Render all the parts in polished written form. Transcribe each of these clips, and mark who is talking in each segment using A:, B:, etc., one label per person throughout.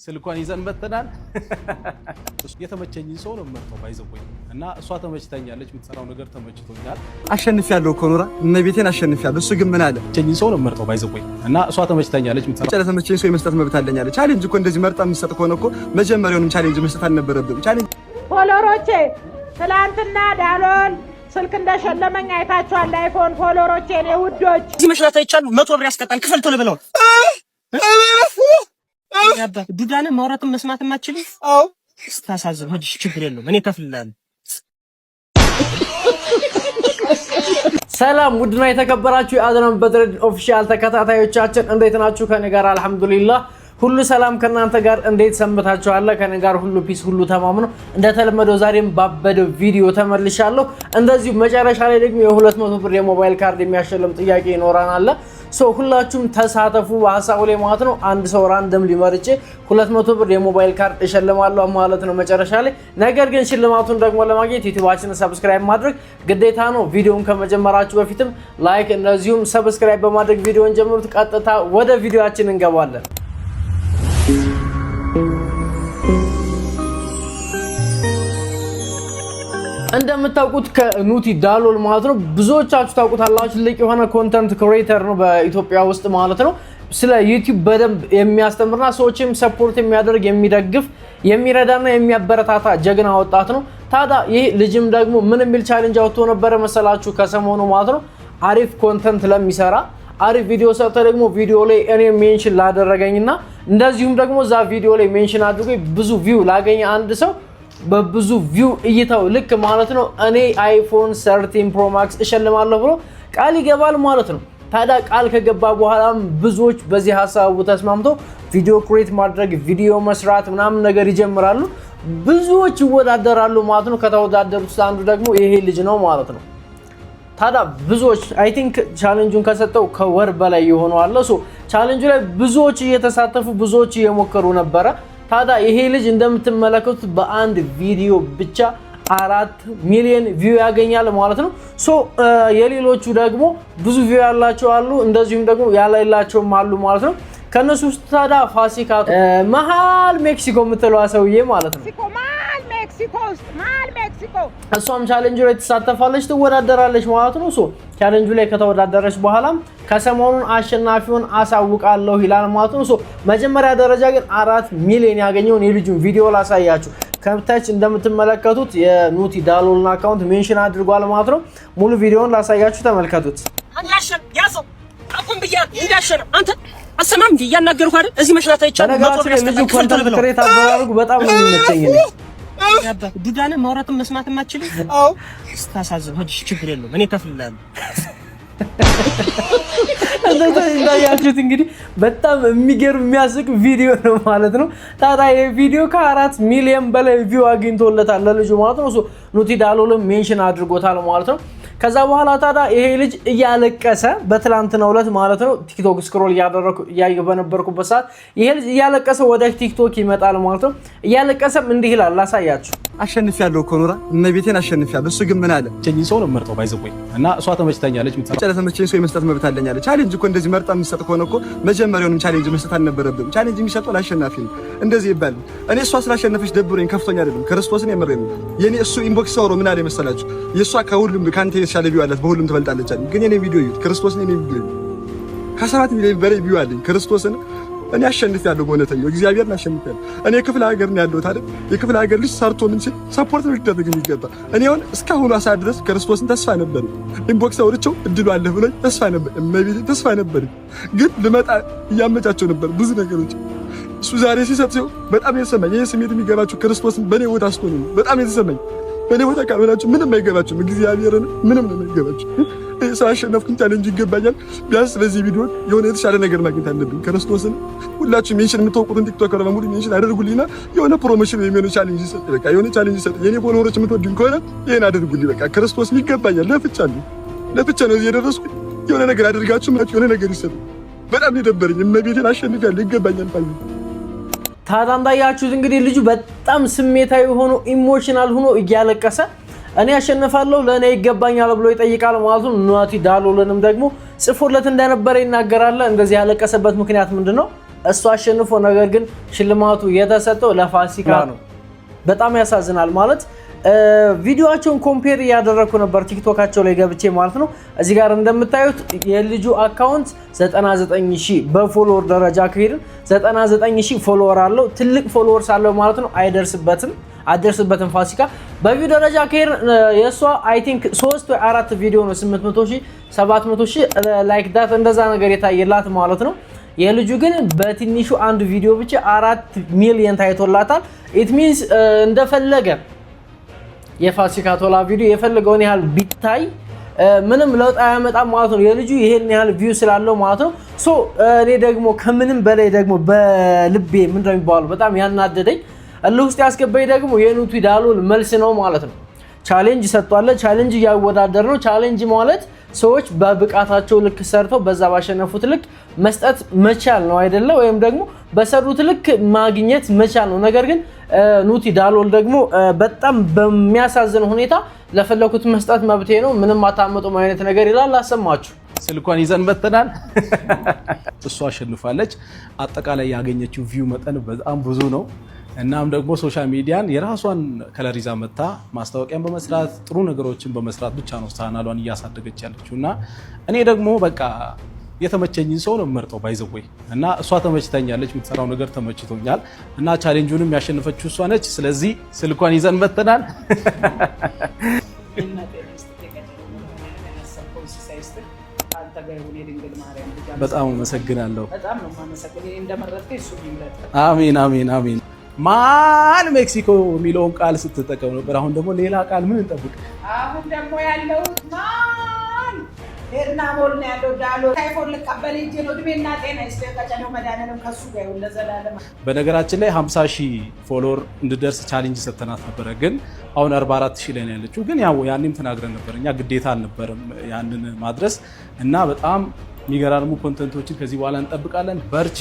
A: ስልኳን ይዘን መተናል። የተመቸኝ ሰው ነው መርጠው ባይዘውኝ እና እሷ ተመችተኛለች፣ የምትሰራው ነገር ተመችቶኛል።
B: አሸንፊያለሁ እኮ ኑራ እመቤቴን አሸንፊያለሁ። እሱ ግን ምን አለ
A: ተመቸኝ ሰው ነው መርጠው ባይዘውኝ እና እሷ ተመችተኛለች፣ የምትሰራው
B: ለተመቸኝ ሰው የመስጠት መብት አለኝ አለ። ቻሌንጅ እኮ እንደዚህ መርጣ የምትሰጥ ከሆነ እኮ መጀመሪያውንም ቻሌንጅ መስጠት አልነበረብም። ቻሌንጅ
C: ፎሎወሮቼ ትላንትና ዳሎል ስልክ እንደሸለመኝ አይታችኋል። አይፎን ፎሎወሮቼ እኔ ውዶች
D: እዚህ መሽናት አይቻሉ 100 ብር ያስቀጣል። ክፈል ቶሎ ብለው ያባ ዱዳነ ማውራትም መስማትም አትችልም።
B: አዎ
D: ስታሳዝን ሆድሽ ችግር የለውም እኔ ከፍላለሁ።
E: ሰላም ውድና የተከበራችሁ የአድናም በድር ኦፊሻል ተከታታዮቻችን እንዴት ናችሁ? ከኔ ጋር አልሐምዱሊላህ ሁሉ ሰላም ከናንተ ጋር እንዴት ሰንብታችኋል? ከኔ ጋር ሁሉ ፒስ ሁሉ ተማም ነው። እንደተለመደው ዛሬም ባበደው ቪዲዮ ተመልሻለሁ። እንደዚሁ መጨረሻ ላይ ደግሞ የ200 ብር የሞባይል ካርድ የሚያሸልም ጥያቄ ይኖራናል። ሁላችሁም ተሳተፉ በሐሳቡ ላይ ማለት ነው። አንድ ሰው ራንደም ሊመርጬ 200 ብር የሞባይል ካርድ እሸልማለሁ ማለት ነው መጨረሻ ላይ። ነገር ግን ሽልማቱን ደግሞ ለማግኘት ዩቲዩባችንን ሰብስክራይብ ማድረግ ግዴታ ነው። ቪዲዮውን ከመጀመራችሁ በፊትም ላይክ እንደዚሁም ሰብስክራይብ በማድረግ ቪዲዮውን ጀምሩት። ቀጥታ ወደ ቪዲዮአችን እንገባለን። እንደምታውቁት ከኑቲ ዳሎል ማለት ነው ብዙዎቻችሁ ታውቁታላችሁ። ትልቅ የሆነ ኮንተንት ክሬተር ነው በኢትዮጵያ ውስጥ ማለት ነው። ስለ ዩቲዩብ በደንብ የሚያስተምርና ሰዎችም ሰፖርት የሚያደርግ የሚደግፍ የሚረዳና የሚያበረታታ ጀግና ወጣት ነው። ታዲያ ይህ ልጅም ደግሞ ምን የሚል ቻሌንጅ አውጥቶ ነበር መሰላችሁ? ከሰሞኑ ማለት ነው አሪፍ ኮንተንት ለሚሰራ አሪፍ ቪዲዮ ሰርተ ደግሞ ቪዲዮ ላይ እኔ ሜንሽን ላደረገኝና እንደዚሁም ደግሞ ዛ ቪዲዮ ላይ ሜንሽን አድርጎ ብዙ ቪው ላገኘ አንድ ሰው በብዙ ቪው እይታው ልክ ማለት ነው እኔ አይፎን 13 ፕሮ ማክስ እሸልማለሁ ብሎ ቃል ይገባል ማለት ነው። ታዲያ ቃል ከገባ በኋላም ብዙዎች በዚህ ሐሳቡ ተስማምተው ቪዲዮ ክሬት ማድረግ ቪዲዮ መስራት ምናምን ነገር ይጀምራሉ። ብዙዎች ይወዳደራሉ ማለት ነው። ከተወዳደሩት አንዱ ደግሞ ይሄ ልጅ ነው ማለት ነው። ታዲያ ብዙዎች አይ ቲንክ ቻሌንጁን ከሰጠው ከወር በላይ ይሆናል። ቻሌንጁ ላይ ብዙዎች እየተሳተፉ ብዙዎች እየሞከሩ ነበረ። ታዲያ ይሄ ልጅ እንደምትመለከቱት በአንድ ቪዲዮ ብቻ 4 ሚሊዮን ቪው ያገኛል ማለት ነው። የሌሎቹ ደግሞ ብዙ ቪው ያላቸው አሉ፣ እንደዚሁም ደግሞ ያላላቸውም አሉ ማለት ነው። ከነሱ ውስጥ ታዲያ ፋሲካ መሃል ሜክሲኮ የምትለዋ ሰውዬ ማለት ነው እሷም ቻሌንጁ ላይ ትሳተፋለች ትወዳደራለች ማለት ነው። ቻሌንጁ ላይ ከተወዳደረች በኋላም ከሰሞኑን አሸናፊውን አሳውቃለሁ ይላል ማለት ነው። መጀመሪያ ደረጃ ግን 4 ሚሊዮን ያገኘውን የልጁን ቪዲዮ ላሳያችሁ። ከታች እንደምትመለከቱት የኑቲ ዳሎልን አካውንት ሜንሽን አድርጓል ማለት ነው። ሙሉ ቪዲዮውን ላሳያችሁ ተመልከቱት።
D: አንዳሸን ያሰው አቁም ብያለሁ እንዳሸን አንተ አሰማም እንዴ ያናገርኩ አይደል? እዚህ መሽናት አይቻልም።
E: ነገራችን ልጁ ኮንተንት ክሬት አደረጉ በጣም ነው የሚመቸኝ ነው።
D: ያባ ዱዳነ ማውራትም መስማትም አትችልም።
B: አዎ
D: ስታሳዝን ሆድሽ ችግር የለውም እኔ ከፍላለሁ።
E: እንዳያችሁት እንግዲህ በጣም የሚገርም የሚያስቅ ቪዲዮ ነው ማለት ነው። ታዲያ ይሄ ቪዲዮ ከ4 ሚሊዮን በላይ ቪው አግኝቶለታል ለልጁ ማለት ነው። ኑቲ ዳሎልም ሜንሽን አድርጎታል ማለት ነው። ከዛ በኋላ ታዲያ ይሄ ልጅ እያለቀሰ በትላንትናው ዕለት ማለት ነው ቲክቶክ ስክሮል እያየሁ በነበርኩበት ሰዓት ይሄ ልጅ እያለቀሰ ወደ ቲክቶክ ይመጣል ማለት ነው። እያለቀሰም እንዲህ ይላል ላሳያችሁ።
B: አሸንፊያለሁ እኮ ኑራ እመቤቴን አሸንፊያለሁ። እሱ ግን ምን አለ
A: ተመቸኝ ሰው ነው መርጠው ባይዘውኝ እና እሷ ተመችተኛለች፣ የምትሰራው
B: ለተመቸኝ ሰው የመስጠት መብት አለኝ አለ። ቻሌንጅ እኮ እንደዚህ መርጣ የምትሰጥ ከሆነ እኮ መጀመሪያውንም ቻሌንጅ መስጠት አልነበረብም። ቻሌንጅ የሚሰጠው ለአሸናፊ ነው። እንደዚህ ይባል እኔ እሷ ስላሸነፈች ደብሮኝ ከፍቶኝ አይደለም፣ ክርስቶስን የመረኝ ነው። የኔ እሱ ኢንቦክስ አውሮ ምን አለ መሰላችሁ? የሷ ከሁሉም ካንተ የተሻለ ቪው አላት፣ በሁሉም ትበልጣለች አለ። ግን የኔ ቪዲዮ ይዩት፣ ክርስቶስን የኔ ቪዲዮ ከ7 ሚሊዮን በላይ ቪው አለኝ። ክርስቶስን እኔ አሸንፊያለሁ፣ በእውነተኛው እግዚአብሔርን አሸንፊያለሁ። እኔ ክፍለ ሀገር ነው ያለሁት አይደል? የክፍለ ሀገር ልጅ ሰርቶ ምን ሲል ሰፖርት ነው ሊደረግ የሚገባ። እኔ አሁን እስካሁን አሳ ድረስ ክርስቶስን ተስፋ ነበር፣ ኢንቦክስ አውርቼው እድሉ አለ ብሎኝ ተስፋ ነበር፣ እመቤቴ ተስፋ ነበር። ግን ልመጣ እያመቻቸው ነበር ብዙ ነገሮች። እሱ ዛሬ ሲሰጥ ሲሆን በጣም የተሰማኝ ይሄ ስሜት የሚገባችሁ ክርስቶስን በኔ ቦታ አስቆኝ ነው በጣም የተሰማኝ። በኔ ቦታ ካልሆናችሁ ምንም አይገባችሁም፣ እግዚአብሔርን ምንም ነው የማይገባችሁ። ሳሸነፍኩኝ ቻሌንጅ ይገባኛል። ቢያንስ በዚህ ቪዲዮ የሆነ የተሻለ ነገር ማግኘት አለብኝ። ክርስቶስን ሁላችሁ ሜንሽን የምትወቁትን ቲክቶከር በሙሉ ሜንሽን አድርጉልኝና የሆነ ፕሮሞሽን የሚሆነ ቻሌንጅ ይሰጥ። በቃ የሆነ ቻሌንጅ ይሰጥ። የኔ ፎሎወሮች የምትወዱኝ ከሆነ ይሄን አድርጉልኝ። በቃ ክርስቶስን ይገባኛል። ለፍቻ ነው እዚህ የደረስኩት። የሆነ ነገር አድርጋችሁ ማለት የሆነ ነገር ይሰጥ። በጣም የደበረኝ እመቤቴን አሸንፊያለሁ፣ ይገባኛል ፋይ።
E: ታዲያ እንዳያችሁት እንግዲህ ልጁ በጣም ስሜታዊ ሆኖ ኢሞሽናል ሆኖ እያለቀሰ እኔ አሸንፋለሁ ለኔ ይገባኛል ብሎ ይጠይቃል ማለት ነው። ኑቲ ዳሎልንም ደግሞ ጽፎለት እንደነበረ ይናገራል። እንደዚህ ያለቀሰበት ምክንያት ምንድነው? እሱ አሸንፎ ነገር ግን ሽልማቱ የተሰጠው ለፋሲካ ነው። በጣም ያሳዝናል ማለት ቪዲዮአቸውን ኮምፔር ያደረኩ ነበር ቲክቶካቸው ላይ ገብቼ ማለት ነው። እዚህ ጋር እንደምታዩት የልጁ አካውንት 99000 በፎሎወር ደረጃ ከሄድን 99000 ፎሎወር አለው። ትልቅ ፎሎወርስ አለው ማለት ነው። አይደርስበትም ፋሲካ። በቪዲዮ ደረጃ ከሄድን የሷ አይ ቲንክ 3 ወይ 4 ቪዲዮ ነው 800000 700000 ላይክ ዳት እንደዛ ነገር የታየላት ማለት ነው። የልጁ ግን በትንሹ አንድ ቪዲዮ ብቻ 4 ሚሊዮን ታይቶላታል። ኢት ሚንስ እንደፈለገ የፋሲካ ቶላ ቪዲዮ የፈለገውን ያህል ቢታይ ምንም ለውጥ አያመጣም ማለት ነው። የልጁ ይሄን ያህል ቪው ስላለው ማለት ነው። ሶ እኔ ደግሞ ከምንም በላይ ደግሞ በልቤ ምንድነው የሚባለው በጣም ያናደደኝ እልህ ውስጥ ያስገባኝ ደግሞ የኑቲ ዳሎል መልስ ነው ማለት ነው። ቻሌንጅ ሰጥቷል። ቻሌንጅ እያወዳደር ነው። ቻሌንጅ ማለት ሰዎች በብቃታቸው ልክ ሰርተው በዛ ባሸነፉት ልክ መስጠት መቻል ነው አይደለ? ወይም ደግሞ በሰሩት ልክ ማግኘት መቻል ነው። ነገር ግን ኑቲ ዳሎል ደግሞ በጣም በሚያሳዝን ሁኔታ ለፈለኩት መስጠት መብቴ ነው ምንም አታመጡም አይነት ነገር ይላል። አሰማችሁ
A: ስልኳን ይዘን መተናል። እሷ አሸንፋለች። አጠቃላይ ያገኘችው ቪው መጠን በጣም ብዙ ነው። እናም ደግሞ ሶሻል ሚዲያን የራሷን ከለር ይዛ መታ ማስታወቂያን በመስራት ጥሩ ነገሮችን በመስራት ብቻ ነው ቻናሏን እያሳደገች ያለችው እና እኔ ደግሞ በቃ የተመቸኝን ሰው ነው መርጠው ባይዘወይ እና እሷ ተመችተኛለች። የምትሰራው ነገር ተመችቶኛል እና ቻሌንጁንም ያሸነፈችው እሷ ነች። ስለዚህ ስልኳን ይዘን መተናል። በጣም አመሰግናለሁ። አሜን አሜን አሜን። ማን ሜክሲኮ የሚለውን ቃል ስትጠቀም ነበር። አሁን ደግሞ ሌላ ቃል ምን እንጠብቅ?
C: አሁን ደግሞ ያለው ማን ሄድና ሞል ነው ያለው ዳሎል ታይፎን ልቀበል እንጂ ነው። እድሜና ጤና ይስጥህ። ቀጨኔው መድኃኒዓለም ከሱ ጋር ይሁን ለዘላለም።
A: በነገራችን ላይ 50000 ፎሎወር እንድደርስ ቻሌንጅ ሰተናት ነበረ፣ ግን አሁን 44000 ላይ ነው ያለችው። ግን ያው ያኔም ተናግረን ነበር እኛ ግዴታ አልነበረም ያንን ማድረስ እና በጣም የሚገራርሙ ኮንተንቶችን ከዚህ በኋላ እንጠብቃለን። በርቺ፣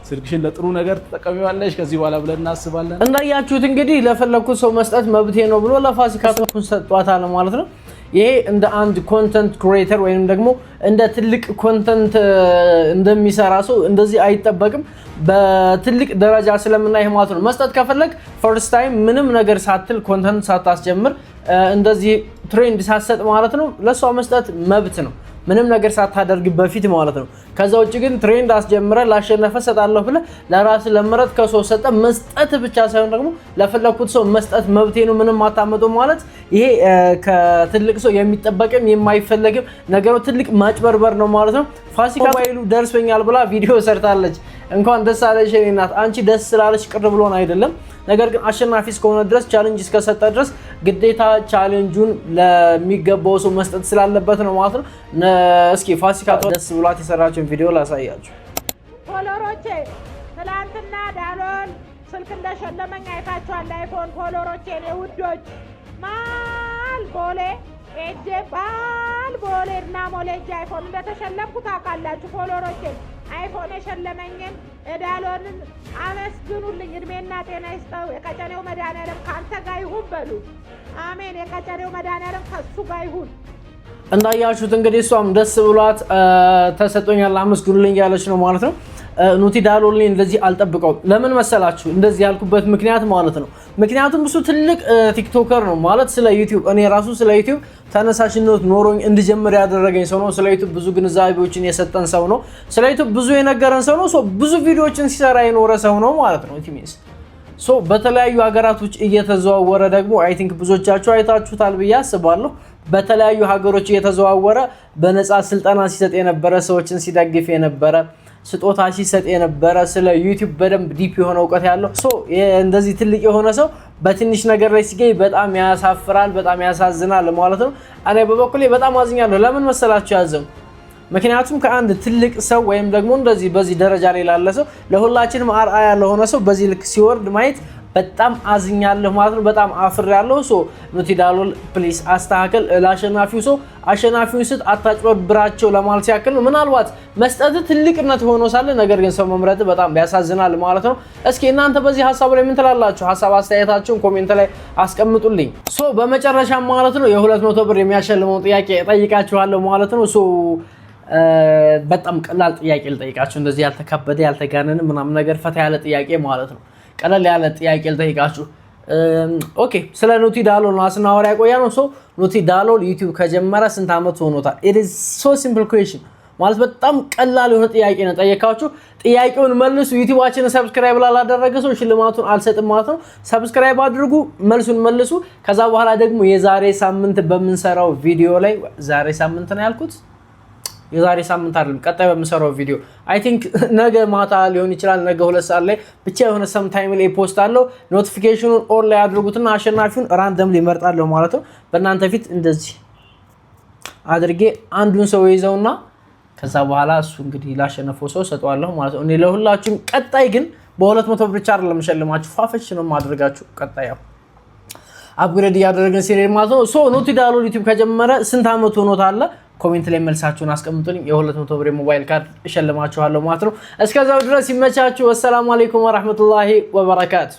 A: ስልክሽን ለጥሩ ነገር ተጠቀሚዋለሽ ከዚህ በኋላ ብለን እናስባለን።
E: እንዳያችሁት እንግዲህ ለፈለኩት ሰው መስጠት መብቴ ነው ብሎ ለፋሲካ ሰጥቷታል ማለት ነው። ይሄ እንደ አንድ ኮንተንት ክሬተር ወይንም ደግሞ እንደ ትልቅ ኮንተንት እንደሚሰራ ሰው እንደዚህ አይጠበቅም። በትልቅ ደረጃ ስለምናይ ማለት ነው። መስጠት ከፈለግ ፈርስት ታይም ምንም ነገር ሳትል ኮንተንት ሳታስጀምር እንደዚህ ትሬንድ ሳትሰጥ ማለት ነው ለሷ መስጠት መብት ነው። ምንም ነገር ሳታደርግ በፊት ማለት ነው። ከዛ ውጭ ግን ትሬንድ አስጀምረ ላሸነፈ ሰጣለሁ ብለ ለራስ ለመረጥ ከሰው ሰጠ መስጠት ብቻ ሳይሆን ደግሞ ለፈለኩት ሰው መስጠት መብቴ ነው ምንም አታመጡ ማለት ይሄ ከትልቅ ሰው የሚጠበቅም የማይፈለግም ነገሩ ትልቅ ማጭበርበር ነው ማለት ነው። ፋሲካ ባይሉ ደርሶኛል ብላ ቪዲዮ ሰርታለች። እንኳን ደስ አለሽ የኔ እናት። አንቺ ደስ ስላለሽ ቅር ብሎን አይደለም። ነገር ግን አሸናፊ እስከሆነ ድረስ ቻሌንጅ እስከሰጠ ድረስ ግዴታ ቻሌንጁን ለሚገባው ሰው መስጠት ስላለበት ነው ማለት ነው። እስኪ ፋሲካ ደስ ብሏት የሰራችውን ቪዲዮ ላሳያችሁ።
C: ፎሎሮቼ ትላንትና ዳሎል ስልክ እንደሸለመኝ አይታችኋል። አይፎን ፎሎሮቼ ነው ውዶች ማል ቦሌ ኤጄ ባል ቦሌ እና ሞሌጅ አይፎን እንደተሸለምኩ ታውቃላችሁ። ፎሎሮቼ አይፎን የሸለመኝን ዳሎልን አመስግኑልኝ። እድሜና ጤና ይስጠው። የቀጨኔው መድኃኒዓለም ካንተ ጋር ይሁን በሉ። አሜን። የቀጨኔው መድኃኒዓለም ከሱ ጋር ይሁን።
E: እንዳያችሁት እንግዲህ እሷም ደስ ብሏት ተሰጥቶኛል አመስግኑልኝ ያለች ነው ማለት ነው። ኑቲ ዳሎልን እንደዚህ አልጠብቀውም። ለምን መሰላችሁ እንደዚህ ያልኩበት ምክንያት ማለት ነው። ምክንያቱም እሱ ትልቅ ቲክቶከር ነው ማለት ስለ ዩቲዩብ እኔ ራሱ ስለ ዩቲዩብ ተነሳሽነት ኖሮኝ እንድጀምር ያደረገኝ ሰው ነው። ስለ ዩቲዩብ ብዙ ግንዛቤዎችን የሰጠን ሰው ነው። ስለ ዩቲዩብ ብዙ የነገረን ሰው ነው። ብዙ ቪዲዮዎችን ሲሰራ የኖረ ሰው ነው ማለት ነው። ኢቲሚስ በተለያዩ ሀገራቶች እየተዘዋወረ ደግሞ አይ ቲንክ ብዙዎቻችሁ አይታችሁታል ብዬ አስባለሁ። በተለያዩ ሀገሮች እየተዘዋወረ በነፃ ስልጠና ሲሰጥ የነበረ ሰዎችን ሲደግፍ የነበረ ስጦታ ሲሰጥ የነበረ ስለ ዩቲዩብ በደንብ ዲፕ የሆነ እውቀት ያለው እንደዚህ ትልቅ የሆነ ሰው በትንሽ ነገር ላይ ሲገኝ በጣም ያሳፍራል፣ በጣም ያሳዝናል ማለት ነው። እኔ በበኩሌ በጣም አዝኛለሁ። ለምን መሰላችሁ ያዘው? ምክንያቱም ከአንድ ትልቅ ሰው ወይም ደግሞ እንደዚህ በዚህ ደረጃ ላይ ላለ ሰው ለሁላችንም አርአያ ለሆነ ሰው በዚህ ልክ ሲወርድ ማየት በጣም አዝኛለሁ ማለት ነው። በጣም አፍሬያለሁ። ኑቲ ዳሎል ፕሊስ አስተካከል። ለአሸናፊው ሰው አሸናፊውን ስጥ፣ አታጭበርብራቸው ለማለት ያክል ነው። ምናልባት መስጠት ትልቅነት ሆኖ ሳለ ነገር ግን ሰው መምረጥ በጣም ያሳዝናል ማለት ነው። እስኪ እናንተ በዚህ ሀሳብ ላይ ምን ትላላችሁ? ሀሳብ አስተያየታችሁን ኮሜንት ላይ አስቀምጡልኝ። በመጨረሻ ማለት ነው የ200 ብር የሚያሸልመውን ጥያቄ እጠይቃችኋለሁ ማለት ነው። በጣም ቀላል ጥያቄ ልጠይቃችሁ እንደዚህ ያልተከበደ ያልተጋነነ ምናምን ነገር ፈታ ያለ ጥያቄ ማለት ነው ቀላል ያለ ጥያቄ ልጠይቃችሁ ኦኬ ስለ ኑቲ ዳሎል ነው አስናወራ ያቆያነው ሶ ኑቲ ዳሎል ዩቲዩብ ከጀመረ ስንት አመት ሆኖታል it is so simple question ማለት በጣም ቀላል የሆነ ጥያቄ ነው ጠየቃችሁ ጥያቄውን መልሱ ዩቲዩባችንን ሰብስክራይብ ላላደረገ ሰው ሽልማቱን አልሰጥም ማለት ነው ሰብስክራይብ አድርጉ መልሱን መልሱ ከዛ በኋላ ደግሞ የዛሬ ሳምንት በመንሰራው ቪዲዮ ላይ ዛሬ ሳምንት ነው ያልኩት የዛሬ ሳምንት አይደለም ቀጣይ በመሰራው ቪዲዮ አይ ቲንክ ነገ ማታ ሊሆን ይችላል ነገ 2 ሰዓት ላይ ብቻ የሆነ ሰም ታይም ላይ ፖስት አለው ኖቲፊኬሽኑን ኦን ላይ አድርጉትና አሸናፊውን ራንደምሊ መርጣለሁ ማለት ነው በእናንተ ፊት እንደዚህ አድርጌ አንዱን ሰው ይዘውና ከዛ በኋላ እሱ እንግዲህ ላሸነፈው ሰው ሰጣዋለሁ ማለት ነው እኔ ለሁላችሁም ቀጣይ ግን በ200 ብር ቻርጅ ለምሸልማችሁ ፋፈሽ ነው ማድረጋችሁ ቀጣይ ያው አፕግሬድ ያደረገን ሲሪየስ ማለት ነው ሶ ኑቲ ዳሎል ዩቲዩብ ከጀመረ ስንት አመት ሆኖታል ኮሜንት ላይ መልሳችሁን አስቀምጡልኝ የ200 ብር ሞባይል ካርድ እሸልማችኋለሁ ማለት ነው እስከዛው ድረስ ይመቻችሁ ወሰላሙ አለይኩም ወራህመቱላሂ ወበረካቱ